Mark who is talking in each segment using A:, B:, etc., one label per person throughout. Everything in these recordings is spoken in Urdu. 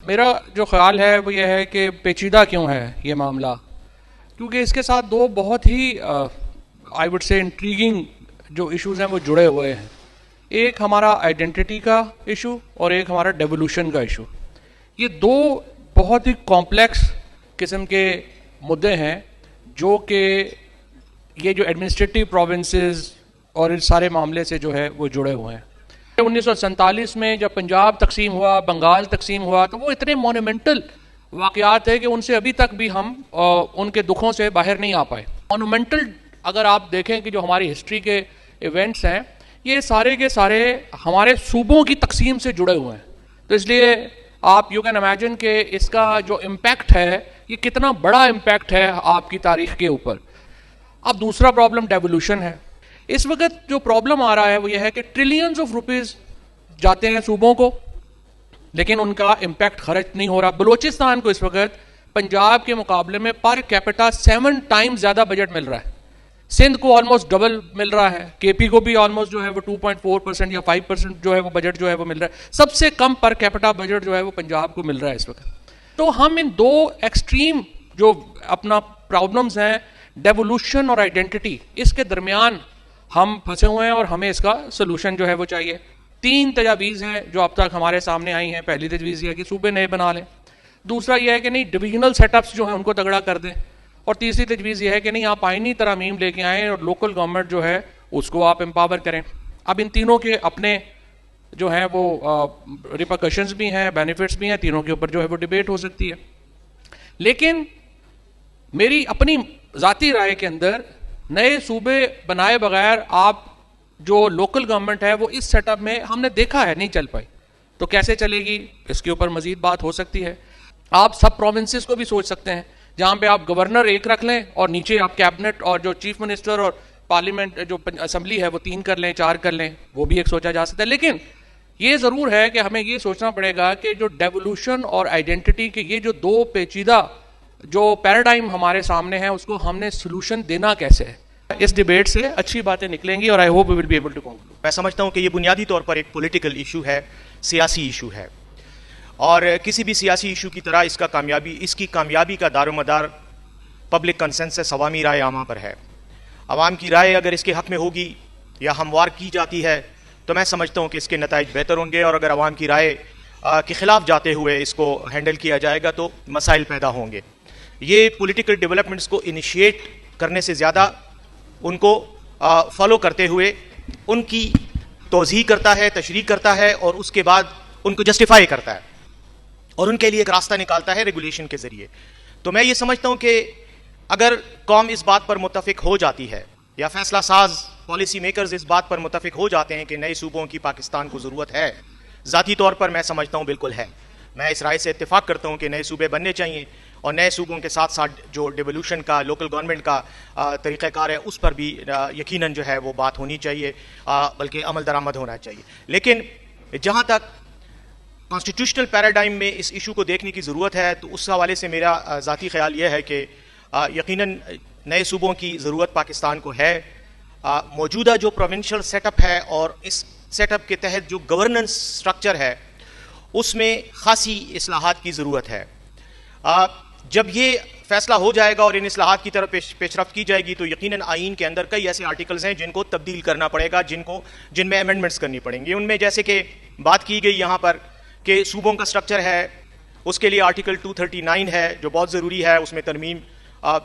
A: میرا جو خیال ہے وہ یہ ہے کہ پیچیدہ کیوں ہے یہ معاملہ، کیونکہ اس کے ساتھ دو بہت ہی آئی وڈ سے انٹریگنگ جو ایشوز ہیں وہ جڑے ہوئے ہیں. ایک ہمارا آئیڈینٹی کا ایشو اور ایک ہمارا ڈیولوشن کا ایشو. یہ دو بہت ہی کمپلیکس قسم کے مدعے ہیں جو کہ یہ جو ایڈمنسٹریٹو پروونسز اور اس سارے معاملے سے جو ہے وہ جڑے ہوئے ہیں. 1947 میں جب پنجاب تقسیم ہوا، بنگال تقسیم ہوا، تو وہ اتنے مونومنٹل واقعات ہیں کہ ان سے ابھی تک بھی ہم ان کے دکھوں سے باہر نہیں آ پائے. مونومنٹل اگر آپ دیکھیں کہ جو ہماری ہسٹری کے ایونٹس ہیں یہ سارے کے سارے ہمارے صوبوں کی تقسیم سے جڑے ہوئے ہیں. تو اس لیے آپ یو کین امیجن کہ اس کا جو امپیکٹ ہے یہ کتنا بڑا امپیکٹ ہے آپ کی تاریخ کے اوپر. اب دوسرا پرابلم ڈیولوشن ہے. اس وقت جو پرابلم آ رہا ہے وہ یہ ہے کہ ٹریلینز آف روپیز جاتے ہیں صوبوں کو لیکن ان کا امپیکٹ خرچ نہیں ہو رہا. بلوچستان کو اس وقت پنجاب کے مقابلے میں پر کیپٹا 7 ٹائمز زیادہ بجٹ مل رہا ہے. سندھ کو آلموسٹ ڈبل مل رہا ہے. کے پی کو بھی آلموسٹ جو ہے وہ 2.4% یا 5% جو ہے وہ بجٹ جو ہے وہ مل رہا ہے. سب سے کم پر کیپٹا بجٹ جو ہے وہ پنجاب کو مل رہا ہے اس وقت. تو ہم ان دو ایکسٹریم جو اپنا پرابلمز ہیں ڈیولوشن اور آئیڈینٹی، اس کے درمیان ہم پھنسے ہوئے ہیں اور ہمیں اس کا سلوشن جو ہے وہ چاہیے. 3 تجاویز ہیں جو اب تک ہمارے سامنے آئی ہیں. پہلی تجویز یہ ہے کہ صوبے نئے بنا لیں. دوسرا یہ ہے کہ نہیں ڈویژنل سیٹ اپس جو ہیں ان کو تگڑا کر دیں. اور تیسری تجویز یہ ہے کہ نہیں آپ آئینی ترامیم لے کے آئیں اور لوکل گورنمنٹ جو ہے اس کو آپ امپاور کریں. اب ان تینوں کے اپنے جو ہیں وہ ریپرکشنز بھی ہیں، بینیفٹس بھی ہیں. تینوں کے اوپر جو ہے وہ ڈیبیٹ ہو سکتی ہے. لیکن میری اپنی ذاتی رائے کے اندر نئے صوبے بنائے بغیر آپ جو لوکل گورنمنٹ ہے وہ اس سیٹ اپ میں ہم نے دیکھا ہے نہیں چل پائی. تو کیسے چلے گی اس کے اوپر مزید بات ہو سکتی ہے. آپ سب پروونسز کو بھی سوچ سکتے ہیں جہاں پہ آپ گورنر ایک رکھ لیں اور نیچے آپ کیبنٹ اور جو چیف منسٹر اور پارلیمنٹ جو اسمبلی ہے وہ 3 کر لیں، 4 کر لیں. وہ بھی ایک سوچا جا سکتا ہے. لیکن یہ ضرور ہے کہ ہمیں یہ سوچنا پڑے گا کہ جو ڈیولوشن اور آئیڈینٹی کے یہ جو دو پیچیدہ جو پیراڈائم ہمارے سامنے ہیں اس کو ہم نے سلوشن دینا کیسے ہے. اس ڈیبیٹ سے اچھی باتیں نکلیں گی اور I hope we will be able to conclude.
B: میں سمجھتا ہوں کہ یہ بنیادی طور پر ایک پولیٹیکل ایشو ہے، سیاسی ایشو ہے، اور کسی بھی سیاسی ایشو کی طرح اس کی کامیابی کا دار و مدار پبلک کنسنسس، عوامی رائے عامہ پر ہے. عوام کی رائے اگر اس کے حق میں ہوگی یا ہموار کی جاتی ہے تو میں سمجھتا ہوں کہ اس کے نتائج بہتر ہوں گے. اور اگر عوام کی رائے کے خلاف جاتے ہوئے اس کو ہینڈل کیا جائے گا تو مسائل پیدا ہوں گے. یہ پولیٹیکل ڈیولپمنٹس کو انیشیٹ کرنے سے زیادہ ان کو فالو کرتے ہوئے ان کی توضیح کرتا ہے، تشریح کرتا ہے اور اس کے بعد ان کو جسٹیفائی کرتا ہے اور ان کے لیے ایک راستہ نکالتا ہے ریگولیشن کے ذریعے. تو میں یہ سمجھتا ہوں کہ اگر قوم اس بات پر متفق ہو جاتی ہے یا فیصلہ ساز پالیسی میکرز اس بات پر متفق ہو جاتے ہیں کہ نئے صوبوں کی پاکستان کو ضرورت ہے، ذاتی طور پر میں سمجھتا ہوں بالکل ہے. میں اس رائے سے اتفاق کرتا ہوں کہ نئے صوبے بننے چاہیے اور نئے صوبوں کے ساتھ ساتھ جو ڈیولوشن کا، لوکل گورنمنٹ کا طریقہ کار ہے اس پر بھی یقیناً جو ہے وہ بات ہونی چاہیے، بلکہ عمل درآمد ہونا چاہیے. لیکن جہاں تک کانسٹیٹیوشنل پیراڈائم میں اس ایشو کو دیکھنے کی ضرورت ہے تو اس حوالے سے میرا ذاتی خیال یہ ہے کہ یقیناً نئے صوبوں کی ضرورت پاکستان کو ہے. موجودہ جو پروونشل سیٹ اپ ہے اور اس سیٹ اپ کے تحت جو گورننس سٹرکچر ہے اس میں خاصی اصلاحات کی ضرورت ہے. جب یہ فیصلہ ہو جائے گا اور ان اصلاحات کی طرف پیش رفت کی جائے گی تو یقیناً آئین کے اندر کئی ایسے آرٹیکلز ہیں جن کو تبدیل کرنا پڑے گا، جن میں امینڈمنٹس کرنی پڑیں گی. ان میں جیسے کہ بات کی گئی یہاں پر کہ صوبوں کا سٹرکچر ہے، اس کے لیے آرٹیکل 239 ہے جو بہت ضروری ہے. اس میں ترمیم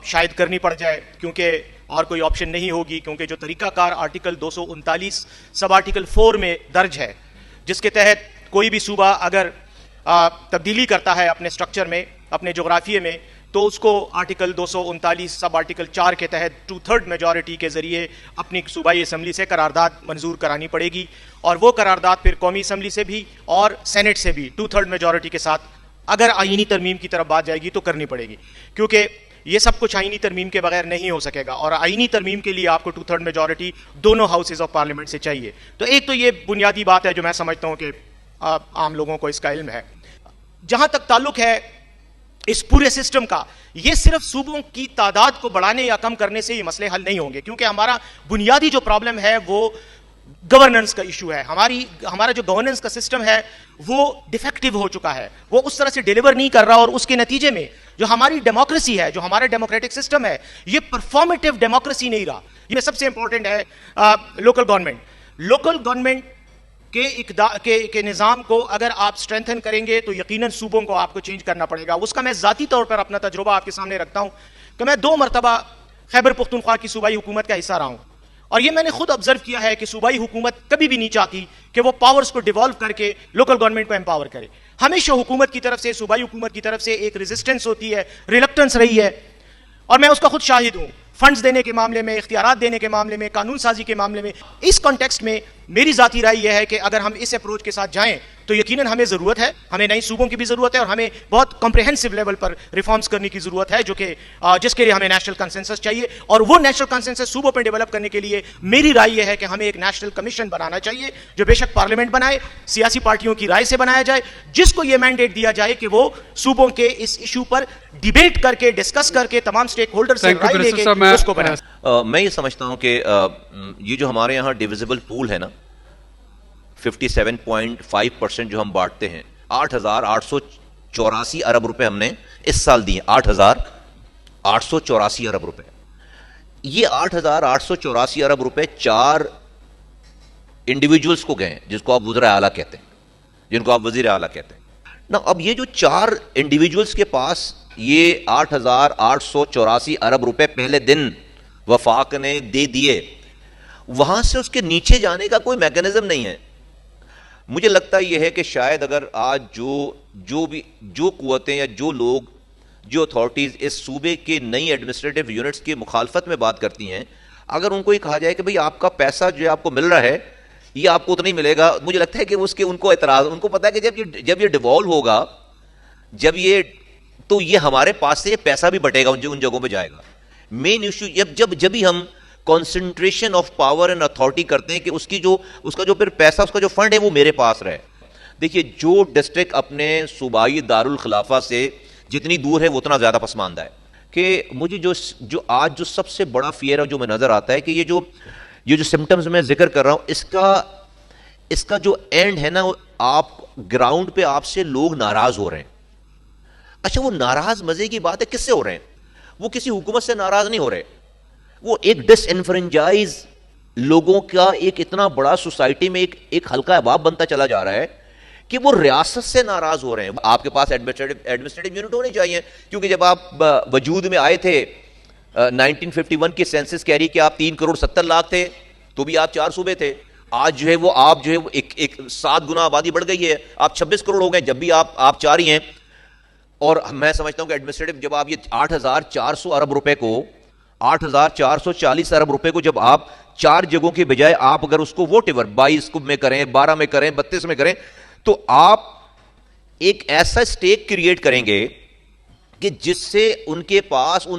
B: شاید کرنی پڑ جائے کیونکہ اور کوئی آپشن نہیں ہوگی، کیونکہ جو طریقہ کار آرٹیکل 239 سب آرٹیکل 4 میں درج ہے جس کے تحت کوئی بھی صوبہ اگر تبدیلی کرتا ہے اپنے سٹرکچر میں، اپنے جغرافیے میں، تو اس کو آرٹیکل 239 سب آرٹیکل 4 کے تحت 2/3 میجورٹی کے ذریعے اپنی صوبائی اسمبلی سے قرارداد منظور کرانی پڑے گی. اور وہ قرارداد پھر قومی اسمبلی سے بھی اور سینٹ سے بھی 2/3 میجورٹی کے ساتھ اگر آئینی ترمیم کی طرف بات جائے گی تو کرنی پڑے گی، کیونکہ یہ سب کچھ آئینی ترمیم کے بغیر نہیں ہو سکے گا. اور آئینی ترمیم کے لیے آپ کو 2/3 میجورٹی دونوں ہاؤسز آف پارلیمنٹ سے چاہیے. تو ایک تو یہ بنیادی بات ہے جو میں سمجھتا ہوں کہ عام لوگوں کو اس کا علم ہے. جہاں تک تعلق ہے اس پورے سسٹم کا، یہ صرف صوبوں کی تعداد کو بڑھانے یا کم کرنے سے یہ مسئلے حل نہیں ہوں گے، کیونکہ ہمارا بنیادی جو پرابلم ہے وہ گورننس کا ایشو ہے. ہمارا جو گورننس کا سسٹم ہے وہ ڈیفیکٹو ہو چکا ہے, وہ اس طرح سے ڈیلیور نہیں کر رہا, اور اس کے نتیجے میں جو ہماری ڈیموکریسی ہے, جو ہمارا ڈیموکریٹک سسٹم ہے, یہ پرفارمیٹیو ڈیموکریسی نہیں رہا. یہ سب سے امپورٹنٹ ہے. لوکل گورنمنٹ کے نظام کو اگر آپ اسٹرینتھن کریں گے تو یقیناً صوبوں کو آپ کو چینج کرنا پڑے گا. اس کا میں ذاتی طور پر اپنا تجربہ آپ کے سامنے رکھتا ہوں کہ میں 2 مرتبہ خیبر پختونخوا کی صوبائی حکومت کا حصہ رہا ہوں, اور یہ میں نے خود آبزرو کیا ہے کہ صوبائی حکومت کبھی بھی نہیں چاہتی کہ وہ پاورز کو ڈیوالو کر کے لوکل گورنمنٹ کو امپاور کرے. ہمیشہ حکومت کی طرف سے, صوبائی حکومت کی طرف سے ایک ریزسٹنس ہوتی ہے, ریلکٹنس رہی ہے, اور میں اس کا خود شاہد ہوں. فنڈز دینے کے معاملے میں, اختیارات دینے کے معاملے میں, قانون سازی کے معاملے میں. اس کانٹیکسٹ میں میری ذاتی رائے یہ ہے کہ اگر ہم اس اپروچ کے ساتھ جائیں تو یقیناً ہمیں ضرورت ہے, ہمیں نئی صوبوں کی بھی ضرورت ہے, اور ہمیں بہت کمپریہنسو لیول پر ریفارمز کرنے کی ضرورت ہے, جو کہ جس کے لیے ہمیں نیشنل کنسنسس چاہیے. اور وہ نیشنل کنسنسس صوبوں پہ ڈیولپ کرنے کے لیے میری رائے یہ ہے کہ ہمیں ایک نیشنل کمیشن بنانا چاہیے, جو بے شک پارلیمنٹ بنائے, سیاسی پارٹیوں کی رائے سے بنایا جائے, جس کو یہ مینڈیٹ دیا جائے کہ وہ صوبوں کے اس ایشو پر ڈیبیٹ کر کے, ڈسکس کر کے, تمام اسٹیک ہولڈر سے رائے لے کے اس کو بنائے.
C: میں یہ سمجھتا ہوں کہ یہ جو ہمارے یہاں ڈیویزبل پول ہے نا, 57.5% جو ہم بانٹتے ہیں, 8,884 ارب روپے ہم نے اس سال دیے, 8,884 ارب روپے. یہ 8,884 ارب روپے 4 انڈیویجولز کو گئے, جس کو آپ وزراء اعلیٰ کہتے ہیں, جن کو آپ وزیر اعلیٰ کہتے ہیں نا. اب یہ جو 4 انڈیویجولز کے پاس یہ 8,884 ارب روپے پہلے دن وفاق نے دے دیے, وہاں سے اس کے نیچے جانے کا کوئی میکینزم نہیں ہے. مجھے لگتا یہ ہے کہ شاید اگر آج جو قوتیں یا جو لوگ, جو اتھارٹیز اس صوبے کے نئی ایڈمنسٹریٹو یونٹس کی مخالفت میں بات کرتی ہیں, اگر ان کو یہ کہا جائے کہ بھئی آپ کا پیسہ جو آپ کو مل رہا ہے یہ آپ کو اتنا ہی ملے گا, مجھے لگتا ہے کہ ان کو اعتراض, ان کو پتا ہے کہ جب یہ ڈیوالو ہوگا, تو یہ ہمارے پاس سے یہ پیسہ بھی بٹے گا, ان جگہوں پہ جائے گا. مین ایشو جب ہی ہم concentration of power and authority کرتے ہیں کہ اس کا جو پھر پیسہ, اس کا جو فنڈ ہے وہ میرے پاس رہے. دیکھیے, جو ڈسٹرکٹ اپنے صوبائی دارالخلافہ سے جتنی دور ہے وہ اتنا زیادہ پسماندہ ہے. کہ مجھے جو آج جو سب سے بڑا فیئر ہے جو میں نظر آتا ہے کہ یہ جو سمٹمز میں ذکر کر رہا ہوں, اس کا جو اینڈ ہے نا, آپ گراؤنڈ پہ آپ سے لوگ ناراض ہو رہے ہیں. اچھا, وہ ناراض مزے کی بات ہے, کس سے ہو رہے ہیں؟ وہ کسی حکومت سے ناراض نہیں ہو رہے, وہ ایک ڈس انفرنچائز لوگوں کا ایک اتنا بڑا سوسائٹی میں ایک حلقہ احباب بنتا چلا جا رہا ہے کہ وہ ریاست سے ناراض ہو رہے ہیں. آپ کے پاس ایڈمنسٹریٹو یونٹ ہونے چاہیے, کیونکہ جب آپ وجود میں آئے تھے 1951 کی سینسس کہہ رہی کہ آپ 3,70,00,000 تھے, تو بھی آپ 4 صوبے تھے. آج جو ہے وہ آپ جو ہے ایک 7 گنا آبادی بڑھ گئی ہے, آپ 26 کروڑ ہو گئے, جب بھی آپ 4 ہی ہیں. اور میں سمجھتا ہوں کہ ایڈمنسٹریٹو, جب آپ یہ 8,400 ارب روپے کو, 8,440 ارب روپے کو جب آپ 4 جگہوں کے بجائے آپ اگر اس کو ووٹ ایور 22 میں کریں, 12 میں کریں, 32 میں کریں, تو آپ ایک ایسا اسٹیک کریٹ کریں گے کہ جس سے ان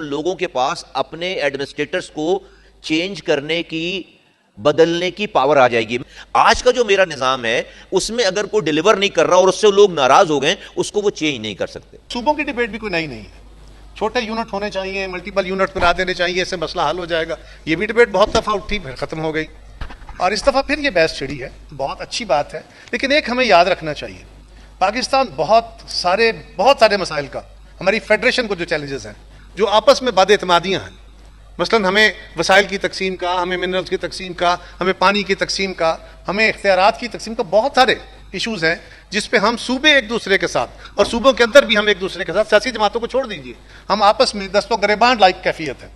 C: لوگوں کے پاس اپنے ایڈمنسٹریٹرز کو چینج کرنے کی, بدلنے کی پاور آ جائے گی. آج کا جو میرا نظام ہے اس میں اگر کوئی ڈیلیور نہیں کر رہا اور اس سے لوگ ناراض ہو گئے, اس کو وہ چینج نہیں کر سکتے.
D: صوبوں کی ڈیبیٹ بھی کوئی نئی نہیں ہے, چھوٹے یونٹ ہونے چاہیے, ملٹیپل یونٹ بنا دینے چاہیے, اس سے مسئلہ حل ہو جائے گا. یہ بھی ڈیبیٹ بہت دفعہ اٹھی, پھر ختم ہو گئی, اور اس دفعہ پھر یہ بحث چھڑی ہے. بہت اچھی بات ہے, لیکن ایک ہمیں یاد رکھنا چاہیے, پاکستان بہت سارے مسائل کا, ہماری فیڈریشن کو جو چیلنجز ہیں, جو آپس میں بد اعتمادیاں ہیں, مثلا ہمیں وسائل کی تقسیم کا, ہمیں منرلز کی تقسیم کا, ہمیں پانی کی تقسیم کا, ہمیں اختیارات کی تقسیم کا, بہت سارے ایشوز ہیں جس پہ ہم صوبے ایک دوسرے کے ساتھ, اور صوبوں کے اندر بھی ہم ایک دوسرے کے ساتھ, سیاسی جماعتوں کو چھوڑ دیجیے, ہم آپس میں دست و گریبان لائک کیفیت ہے,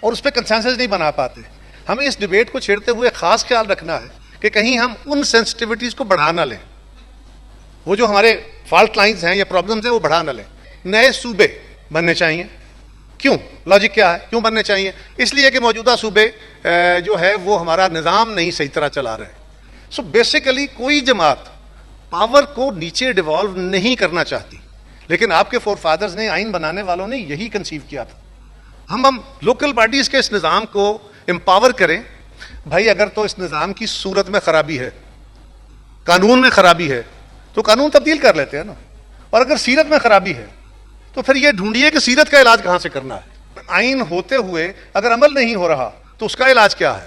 D: اور اس پہ کنسنسس نہیں بنا پاتے. ہمیں اس ڈیبیٹ کو چھیڑتے ہوئے خاص خیال رکھنا ہے کہ کہیں ہم ان سینسٹیوٹیز کو بڑھا نہ لیں, وہ جو ہمارے فالٹ لائنز ہیں یا پرابلمز ہیں وہ بڑھا نہ لیں. نئے صوبے بننے چاہیے. کیوں؟ لاجک کیا ہے کیوں بننے چاہیے؟ اس لیے کہ موجودہ صوبے جو ہے وہ ہمارا نظام نہیں صحیح طرح چلا رہے. سو بیسیکلی کوئی جماعت پاور کو نیچے ڈیوالو نہیں کرنا چاہتی, لیکن آپ کے فور فادرز نے, آئین بنانے والوں نے یہی کنسیو کیا تھا. ہم لوکل باڈیز کے اس نظام کو امپاور کریں. بھائی اگر تو اس نظام کی صورت میں خرابی ہے, قانون میں خرابی ہے, تو قانون تبدیل کر لیتے ہیں نا. اور اگر سیرت میں خرابی ہے تو پھر یہ ڈھونڈیے کہ سیرت کا علاج کہاں سے کرنا ہے. آئین ہوتے ہوئے اگر عمل نہیں ہو رہا تو اس کا علاج کیا ہے؟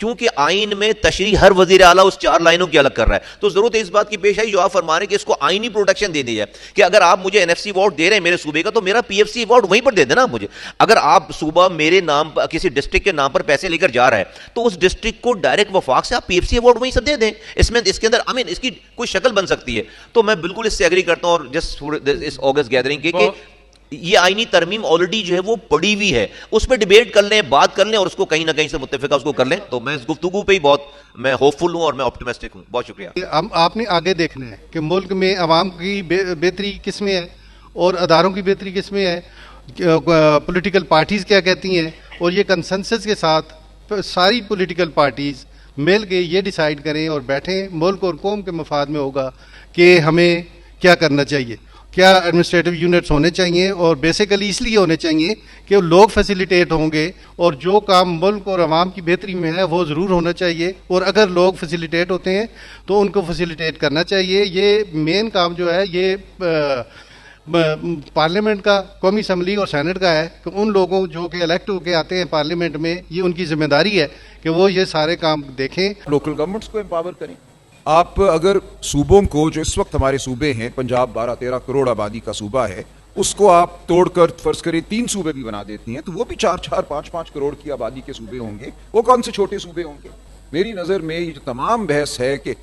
C: چونکہ آئین میں تشریح ہر وزیر اعلیٰ اس 4 لائنوں کی الگ کر رہا ہے، تو ضرورت ہے اس بات کی پیش آئی جو آپ فرما رہے ہیں کہ اس کو آئینی پروٹیکشن دے دی جائے کہ اگر آپ مجھے NFC ایوارڈ دے رہے ہیں میرے صوبے کا تو میرا PFC ایوارڈ وہیں پر دے دینا مجھے. اگر آپ صوبہ میرے نام پر کسی ڈسٹرکٹ کے نام پر پیسے لے کر جا رہا ہے تو اس ڈسٹرکٹ کو ڈائریکٹ وفاق سے آپ PFC ایوارڈ وہیں سے دے دیں. اس کے اندر اس کی کوئی شکل بن سکتی ہے. تو میں بالکل اس سے ایگری کرتا ہوں. اور جسٹ اس آگسٹ گیدرنگ کے کہ یہ آئینی ترمیم آلریڈی جو ہے وہ پڑی ہوئی ہے, اس پہ ڈیبیٹ کر لیں, بات کر لیں اور اس کو کہیں نہ کہیں سے متفقہ اس کو کر لیں. تو میں اس گفتگو پہ ہی بہت میں ہوپ فل ہوں اور میں آپٹیمسٹک ہوں. بہت شکریہ.
E: آپ نے آگے دیکھنا ہے کہ ملک میں عوام کی بہتری کس میں ہے اور اداروں کی بہتری کس میں ہے, پولیٹیکل پارٹیز کیا کہتی ہیں, اور یہ کنسنسس کے ساتھ ساری پولیٹیکل پارٹیز مل کے یہ ڈیسائیڈ کریں اور بیٹھیں, ملک اور قوم کے مفاد میں ہوگا کہ ہمیں کیا کرنا چاہیے. کیا ایڈمنسٹریٹو یونٹس ہونے چاہیے, اور بیسیکلی اس لیے ہونے چاہیے کہ لوگ فیسیلیٹیٹ ہوں گے, اور جو کام ملک اور عوام کی بہتری میں ہے وہ ضرور ہونا چاہیے, اور اگر لوگ فیسیلیٹیٹ ہوتے ہیں تو ان کو فیسیلیٹیٹ کرنا چاہیے. یہ مین کام جو ہے یہ پارلیمنٹ کا, قومی اسمبلی اور سینٹ کا ہے کہ ان لوگوں جو کہ الیکٹ ہو کے آتے ہیں پارلیمنٹ میں, یہ ان کی ذمہ داری ہے کہ وہ یہ سارے کام دیکھیں.
F: لوکل گورنمنٹس کو امپاور کریں. آپ اگر صوبوں کو, جو اس وقت ہمارے صوبے ہیں, پنجاب 12-13 کروڑ آبادی کا صوبہ ہے, اس کو آپ توڑ کر فرض کریں 3 صوبے بھی بنا دیتی ہیں تو وہ بھی 4-4, 5-5 کروڑ کی آبادی کے صوبے ہوں گے. وہ کون سے چھوٹے صوبے ہوں گے؟ میری نظر میں یہ جو تمام بحث ہے کہ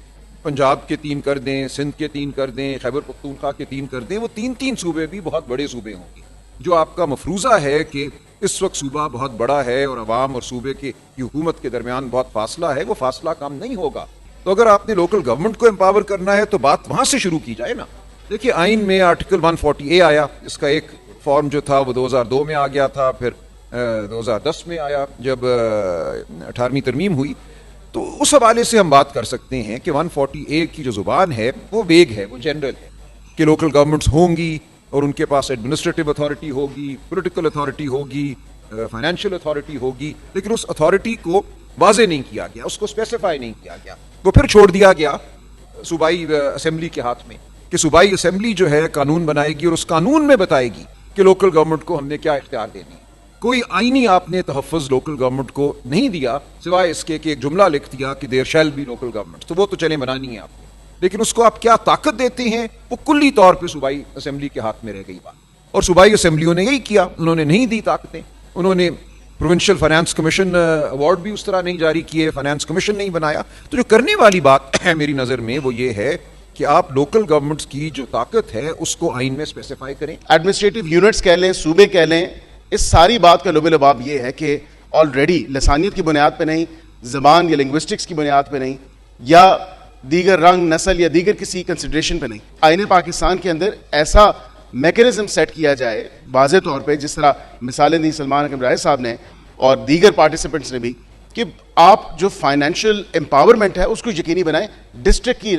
F: پنجاب کے 3 کر دیں, سندھ کے 3 کر دیں, خیبر پختونخوا کے 3 کر دیں, وہ 3 صوبے بھی بہت بڑے صوبے ہوں گے. جو آپ کا مفروضہ ہے کہ اس وقت صوبہ بہت بڑا ہے اور عوام اور صوبے کی حکومت کے درمیان بہت فاصلہ ہے, وہ فاصلہ کم نہیں ہوگا. تو اگر آپ نے لوکل گورنمنٹ کو امپاور کرنا ہے تو بات وہاں سے شروع کی جائے نا. دیکھیے آئین میں آرٹیکل 140A آیا, اس کا ایک فارم جو تھا وہ 2002 میں آ گیا تھا, پھر 2010 میں آیا جب 18ویں ترمیم ہوئی. تو اس حوالے سے ہم بات کر سکتے ہیں کہ 140A کی جو زبان ہے وہ ویگ ہے, وہ جنرل ہے کہ لوکل گورنمنٹس ہوں گی اور ان کے پاس ایڈمنسٹریٹو اتھارٹی ہوگی, پولیٹیکل اتھارٹی ہوگی, فائنینشیل اتھارٹی ہوگی, لیکن اس اتھارٹی کو واضح نہیں کیا گیا, اس کو اسپیسیفائی نہیں کیا گیا. وہ پھر چھوڑ دیا گیا صوبائی اسمبلی کے ہاتھ میں کہ صوبائی اسمبلی جو ہے قانون بنائے گی اور اس قانون میں بتائے گی کہ لوکل گورنمنٹ کو ہم نے کیا اختیار دینے. کوئی آئینی آپ نے تحفظ لوکل گورنمنٹ کو نہیں دیا سوائے اس کے کہ ایک جملہ لکھ دیا کہ there shall be local government. تو وہ تو چلے بنانی ہے آپ نے, لیکن اس کو آپ کیا طاقت دیتے ہیں وہ کلی طور پہ صوبائی اسمبلی کے ہاتھ میں رہ گئی بات. اور صوبائی اسمبلیوں نے یہی کیا, انہوں نے نہیں دی طاقتیں. انہوں نے پروونشل فائنانس کمیشن ایوارڈ بھی اس طرح نہیں جاری کیے, فائنانس کمیشن نہیں بنایا. تو جو کرنے والی بات ہے میری نظر میں وہ یہ ہے کہ آپ لوکل گورنمنٹس کی جو طاقت ہے اس کو آئین میں اسپیسیفائی کریں.
G: ایڈمنسٹریٹو یونٹس کہہ لیں, صوبے کہہ لیں, اس ساری بات کا لب لباب یہ ہے کہ آلریڈی لسانیت کی بنیاد پہ نہیں, زبان یا لنگوسٹکس کی بنیاد پہ نہیں, یا دیگر رنگ, نسل یا دیگر کسی کنسیڈریشن پہ نہیں, آئین پاکستان کے اندر ایسا میکینزم سیٹ کیا جائے واضح طور پہ, جس طرح مثالیں دی سلمان اکرم رائے صاحب نے اور دیگر پارٹیسپینٹس نے بھی, کہ آپ جو فائنینشیل امپاورمنٹ ہے اس کو یقینی بنائیں. ڈسٹرکٹ کی